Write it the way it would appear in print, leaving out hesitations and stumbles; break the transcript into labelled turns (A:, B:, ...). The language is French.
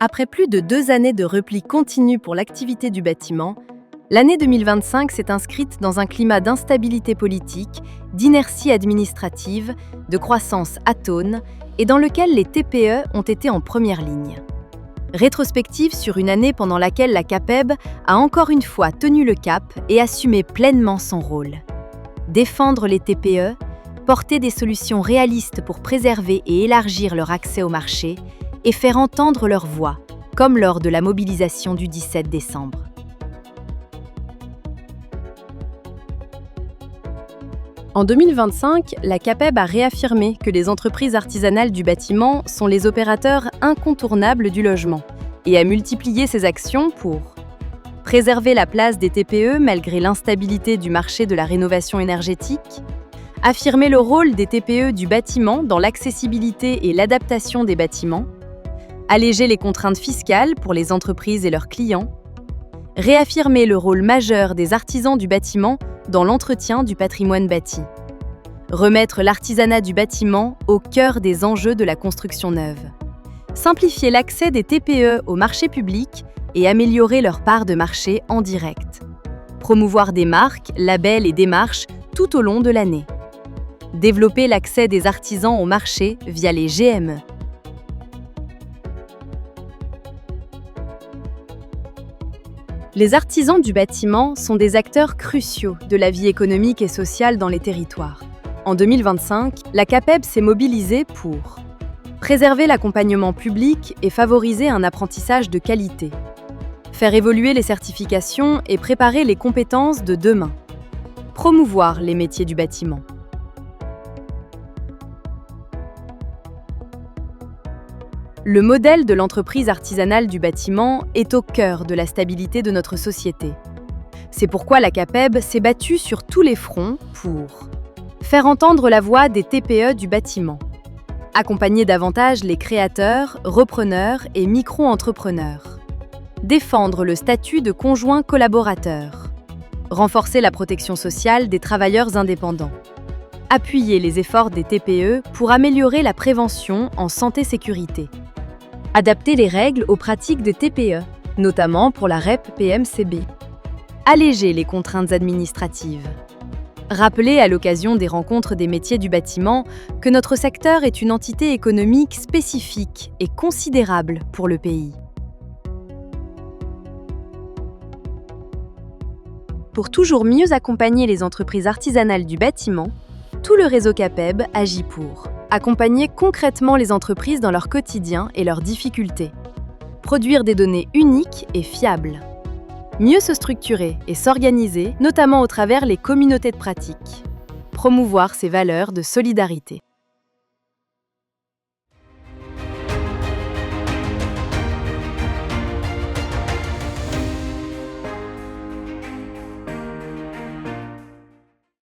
A: Après plus de 2 années de repli continu pour l'activité du bâtiment, l'année 2025 s'est inscrite dans un climat d'instabilité politique, d'inertie administrative, de croissance atone et dans lequel les TPE ont été en première ligne. Rétrospective sur une année pendant laquelle la CAPEB a encore une fois tenu le cap et assumé pleinement son rôle. Défendre les TPE, porter des solutions réalistes pour préserver et élargir leur accès au marché et faire entendre leur voix, comme lors de la mobilisation du 17 décembre. En 2025, la CAPEB a réaffirmé que les entreprises artisanales du bâtiment sont les opérateurs incontournables du logement et a multiplié ses actions pour préserver la place des TPE malgré l'instabilité du marché de la rénovation énergétique, affirmer le rôle des TPE du bâtiment dans l'accessibilité et l'adaptation des bâtiments, alléger les contraintes fiscales pour les entreprises et leurs clients, réaffirmer le rôle majeur des artisans du bâtiment dans l'entretien du patrimoine bâti, remettre l'artisanat du bâtiment au cœur des enjeux de la construction neuve, simplifier l'accès des TPE au marché public et améliorer leur part de marché en direct, promouvoir des marques, labels et démarches tout au long de l'année, développer l'accès des artisans au marché via les GME. Les artisans du bâtiment sont des acteurs cruciaux de la vie économique et sociale dans les territoires. En 2025, la CAPEB s'est mobilisée pour préserver l'accompagnement public et favoriser un apprentissage de qualité, faire évoluer les certifications et préparer les compétences de demain, promouvoir les métiers du bâtiment. Le modèle de l'entreprise artisanale du bâtiment est au cœur de la stabilité de notre société. C'est pourquoi la CAPEB s'est battue sur tous les fronts pour faire entendre la voix des TPE du bâtiment, accompagner davantage les créateurs, repreneurs et micro-entrepreneurs, défendre le statut de conjoint collaborateur, renforcer la protection sociale des travailleurs indépendants, appuyer les efforts des TPE pour améliorer la prévention en santé-sécurité, adapter les règles aux pratiques de TPE, notamment pour la REP PMCB, alléger les contraintes administratives, rappeler à l'occasion des rencontres des métiers du bâtiment que notre secteur est une entité économique spécifique et considérable pour le pays. Pour toujours mieux accompagner les entreprises artisanales du bâtiment, tout le réseau CAPEB agit pour accompagner concrètement les entreprises dans leur quotidien et leurs difficultés, produire des données uniques et fiables, mieux se structurer et s'organiser, notamment au travers les communautés de pratique, promouvoir ces valeurs de solidarité.